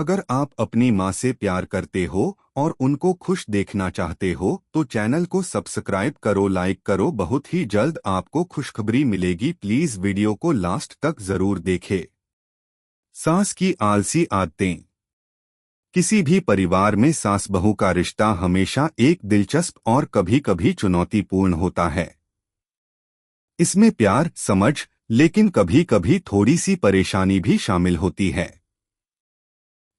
अगर आप अपनी माँ से प्यार करते हो और उनको खुश देखना चाहते हो तो चैनल को सब्सक्राइब करो, लाइक करो। बहुत ही जल्द आपको खुशखबरी मिलेगी। प्लीज वीडियो को लास्ट तक जरूर देखें। सास की आलसी आदतें। किसी भी परिवार में सास बहू का रिश्ता हमेशा एक दिलचस्प और कभी-कभी चुनौतीपूर्ण होता है। इसमें प्यार, समझ, लेकिन कभी-कभी थोड़ी सी परेशानी भी शामिल होती है।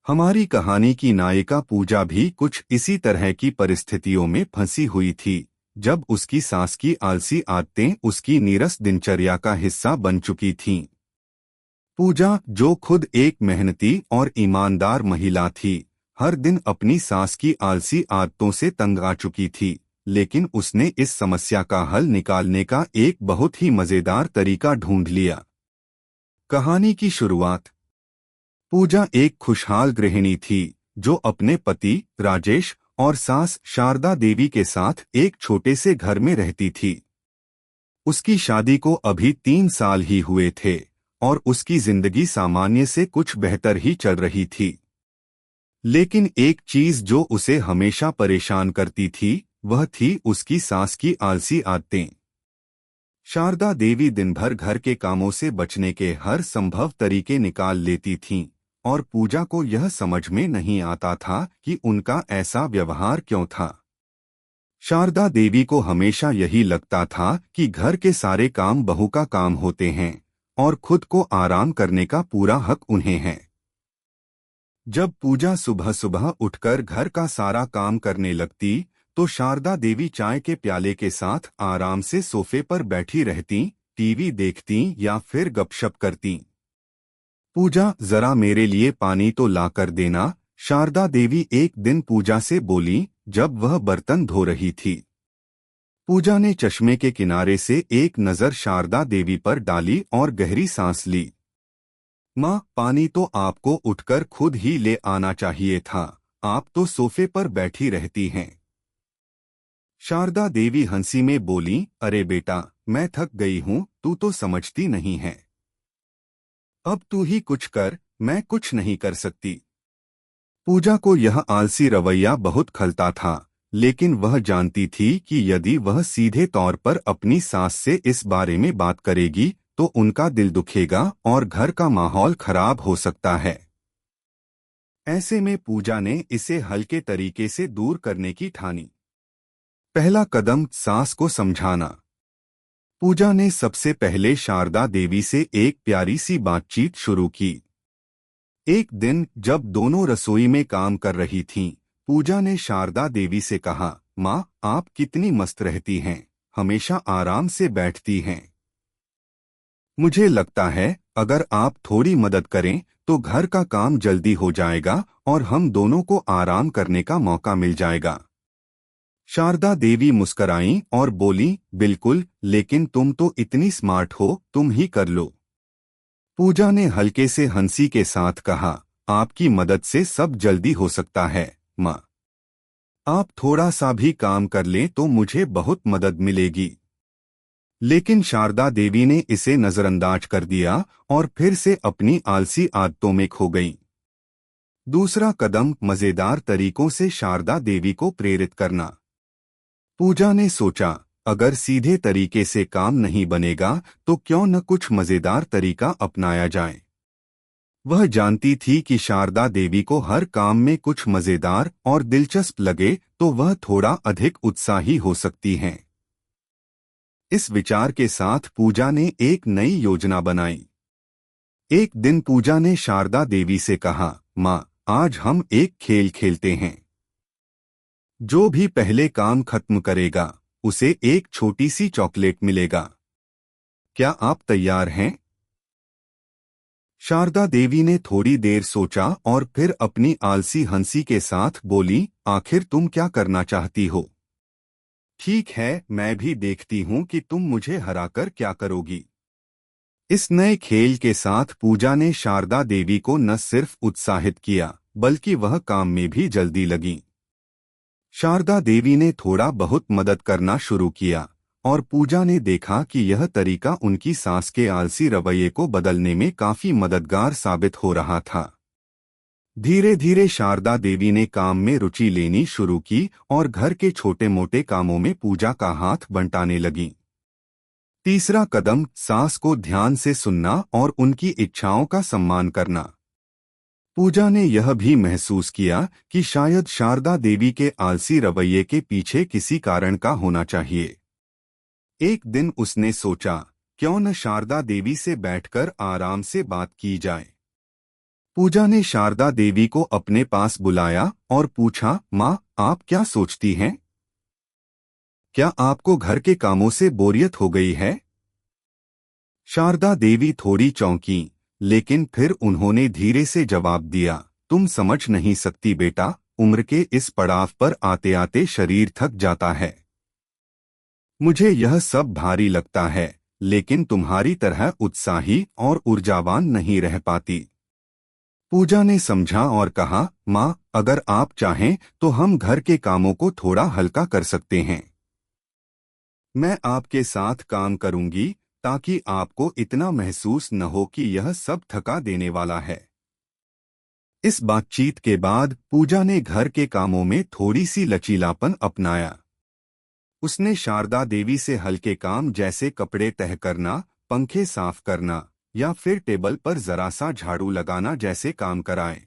हमारी कहानी की नायिका पूजा भी कुछ इसी तरह की परिस्थितियों में फंसी हुई थी, जब उसकी सास की आलसी आदतें उसकी नीरस दिनचर्या का हिस्सा बन चुकी थीं। पूजा, जो खुद एक मेहनती और ईमानदार महिला थी, हर दिन अपनी सास की आलसी आदतों से तंग आ चुकी थी, लेकिन उसने इस समस्या का हल निकालने का एक बहुत ही मजेदार तरीका ढूंढ लिया। कहानी की शुरुआत। पूजा एक खुशहाल गृहिणी थी, जो अपने पति राजेश और सास शारदा देवी के साथ एक छोटे से घर में रहती थी। उसकी शादी को अभी 3 साल ही हुए थे और उसकी जिंदगी सामान्य से कुछ बेहतर ही चल रही थी। लेकिन एक चीज जो उसे हमेशा परेशान करती थी, वह थी उसकी सास की आलसी आदतें। शारदा देवी दिन भर घर के कामों से बचने के हर संभव तरीके निकाल लेती थीं, और पूजा को यह समझ में नहीं आता था कि उनका ऐसा व्यवहार क्यों था। शारदा देवी को हमेशा यही लगता था कि घर के सारे काम बहू का काम होते हैं और खुद को आराम करने का पूरा हक उन्हें है। जब पूजा सुबह सुबह उठकर घर का सारा काम करने लगती, तो शारदा देवी चाय के प्याले के साथ आराम से सोफे पर बैठी रहती, टीवी देखती या फिर गपशप करती। पूजा, जरा मेरे लिए पानी तो ला कर देना, शारदा देवी एक दिन पूजा से बोली, जब वह बर्तन धो रही थी। पूजा ने चश्मे के किनारे से एक नजर शारदा देवी पर डाली और गहरी सांस ली। माँ, पानी तो आपको उठकर खुद ही ले आना चाहिए था, आप तो सोफे पर बैठी रहती हैं। शारदा देवी हंसी में बोली, अरे बेटा, मैं थक गई हूँ, तू तो समझती नहीं है। अब तू ही कुछ कर, मैं कुछ नहीं कर सकती। पूजा को यह आलसी रवैया बहुत खलता था, लेकिन वह जानती थी कि यदि वह सीधे तौर पर अपनी सास से इस बारे में बात करेगी तो उनका दिल दुखेगा और घर का माहौल खराब हो सकता है। ऐसे में पूजा ने इसे हल्के तरीके से दूर करने की ठानी। पहला कदम, सास को समझाना। पूजा ने सबसे पहले शारदा देवी से एक प्यारी सी बातचीत शुरू की। एक दिन जब दोनों रसोई में काम कर रही थीं, पूजा ने शारदा देवी से कहा, माँ, आप कितनी मस्त रहती हैं, हमेशा आराम से बैठती हैं। मुझे लगता है अगर आप थोड़ी मदद करें तो घर का काम जल्दी हो जाएगा और हम दोनों को आराम करने का मौका मिल जाएगा। शारदा देवी मुस्कराईं और बोली, बिल्कुल, लेकिन तुम तो इतनी स्मार्ट हो, तुम ही कर लो। पूजा ने हल्के से हंसी के साथ कहा, आपकी मदद से सब जल्दी हो सकता है माँ। आप थोड़ा सा भी काम कर लें तो मुझे बहुत मदद मिलेगी। लेकिन शारदा देवी ने इसे नजरअंदाज कर दिया और फिर से अपनी आलसी आदतों में खो गईं। दूसरा कदम, मजेदार तरीकों से शारदा देवी को प्रेरित करना। पूजा ने सोचा, अगर सीधे तरीके से काम नहीं बनेगा तो क्यों न कुछ मजेदार तरीका अपनाया जाए। वह जानती थी कि शारदा देवी को हर काम में कुछ मजेदार और दिलचस्प लगे तो वह थोड़ा अधिक उत्साही हो सकती हैं। इस विचार के साथ पूजा ने एक नई योजना बनाई। एक दिन पूजा ने शारदा देवी से कहा, माँ, आज हम एक खेल खेलते हैं। जो भी पहले काम खत्म करेगा उसे एक छोटी सी चॉकलेट मिलेगा। क्या आप तैयार हैं? शारदा देवी ने थोड़ी देर सोचा और फिर अपनी आलसी हंसी के साथ बोली, आखिर तुम क्या करना चाहती हो? ठीक है, मैं भी देखती हूँ कि तुम मुझे हराकर क्या करोगी। इस नए खेल के साथ पूजा ने शारदा देवी को न सिर्फ उत्साहित किया, बल्कि वह काम में भी जल्दी लगी। शारदा देवी ने थोड़ा बहुत मदद करना शुरू किया और पूजा ने देखा कि यह तरीका उनकी सास के आलसी रवैये को बदलने में काफी मददगार साबित हो रहा था। धीरे धीरे शारदा देवी ने काम में रुचि लेनी शुरू की और घर के छोटे मोटे कामों में पूजा का हाथ बंटाने लगी। तीसरा कदम, सास को ध्यान से सुनना और उनकी इच्छाओं का सम्मान करना। पूजा ने यह भी महसूस किया कि शायद शारदा देवी के आलसी रवैये के पीछे किसी कारण का होना चाहिए। एक दिन उसने सोचा, क्यों न शारदा देवी से बैठकर आराम से बात की जाए। पूजा ने शारदा देवी को अपने पास बुलाया और पूछा, माँ, आप क्या सोचती हैं? क्या आपको घर के कामों से बोरियत हो गई है? शारदा देवी थोड़ी चौंकी, लेकिन फिर उन्होंने धीरे से जवाब दिया, तुम समझ नहीं सकती बेटा, उम्र के इस पड़ाव पर आते आते शरीर थक जाता है। मुझे यह सब भारी लगता है, लेकिन तुम्हारी तरह उत्साही और ऊर्जावान नहीं रह पाती। पूजा ने समझा और कहा, माँ, अगर आप चाहें तो हम घर के कामों को थोड़ा हल्का कर सकते हैं। मैं आपके साथ काम करूंगी ताकि आपको इतना महसूस न हो कि यह सब थका देने वाला है। इस बातचीत के बाद पूजा ने घर के कामों में थोड़ी सी लचीलापन अपनाया। उसने शारदा देवी से हल्के काम जैसे कपड़े तह करना, पंखे साफ करना या फिर टेबल पर जरा सा झाड़ू लगाना जैसे काम कराए।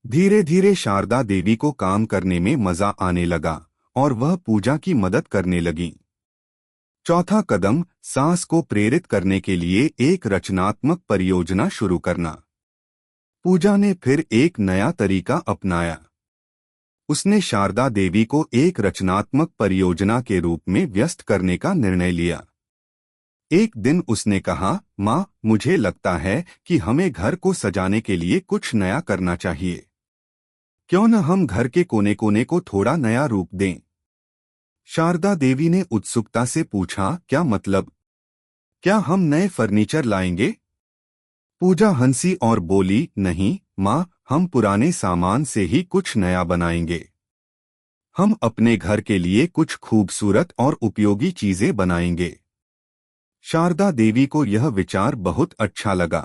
धीरे धीरे शारदा देवी को काम करने में मजा आने लगा और वह पूजा की मदद करने लगी। चौथा कदम, सास को प्रेरित करने के लिए एक रचनात्मक परियोजना शुरू करना। पूजा ने फिर एक नया तरीका अपनाया। उसने शारदा देवी को एक रचनात्मक परियोजना के रूप में व्यस्त करने का निर्णय लिया। एक दिन उसने कहा, माँ, मुझे लगता है कि हमें घर को सजाने के लिए कुछ नया करना चाहिए। क्यों न हम घर के कोने कोने को थोड़ा नया रूप दें? शारदा देवी ने उत्सुकता से पूछा, क्या मतलब? क्या हम नए फर्नीचर लाएंगे? पूजा हंसी और बोली, नहीं माँ, हम पुराने सामान से ही कुछ नया बनाएंगे। हम अपने घर के लिए कुछ खूबसूरत और उपयोगी चीजें बनाएंगे। शारदा देवी को यह विचार बहुत अच्छा लगा।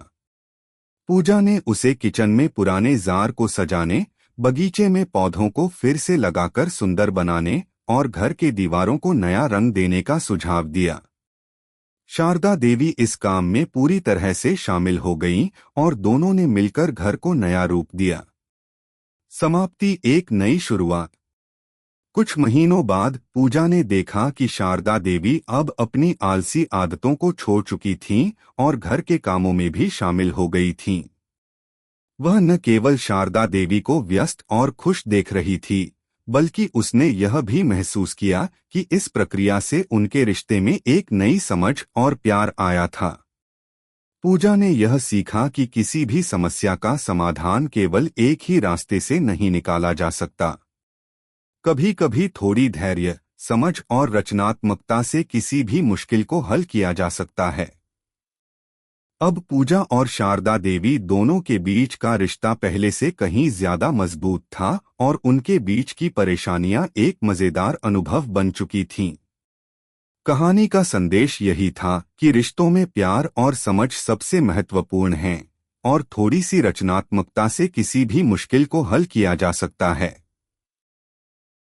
पूजा ने उसे किचन में पुराने जार को सजाने, बगीचे में पौधों को फिर से लगाकर सुंदर बनाने और घर के दीवारों को नया रंग देने का सुझाव दिया। शारदा देवी इस काम में पूरी तरह से शामिल हो गईं और दोनों ने मिलकर घर को नया रूप दिया। समाप्ति, एक नई शुरुआत। कुछ महीनों बाद पूजा ने देखा कि शारदा देवी अब अपनी आलसी आदतों को छोड़ चुकी थीं और घर के कामों में भी शामिल हो गई थीं। वह न केवल शारदा देवी को व्यस्त और खुश देख रही थी, बल्कि उसने यह भी महसूस किया कि इस प्रक्रिया से उनके रिश्ते में एक नई समझ और प्यार आया था। पूजा ने यह सीखा कि किसी भी समस्या का समाधान केवल एक ही रास्ते से नहीं निकाला जा सकता। कभी कभी थोड़ी धैर्य, समझ और रचनात्मकता से किसी भी मुश्किल को हल किया जा सकता है। अब पूजा और शारदा देवी दोनों के बीच का रिश्ता पहले से कहीं ज्यादा मजबूत था और उनके बीच की परेशानियां एक मजेदार अनुभव बन चुकी थीं। कहानी का संदेश यही था कि रिश्तों में प्यार और समझ सबसे महत्वपूर्ण हैं और थोड़ी सी रचनात्मकता से किसी भी मुश्किल को हल किया जा सकता है।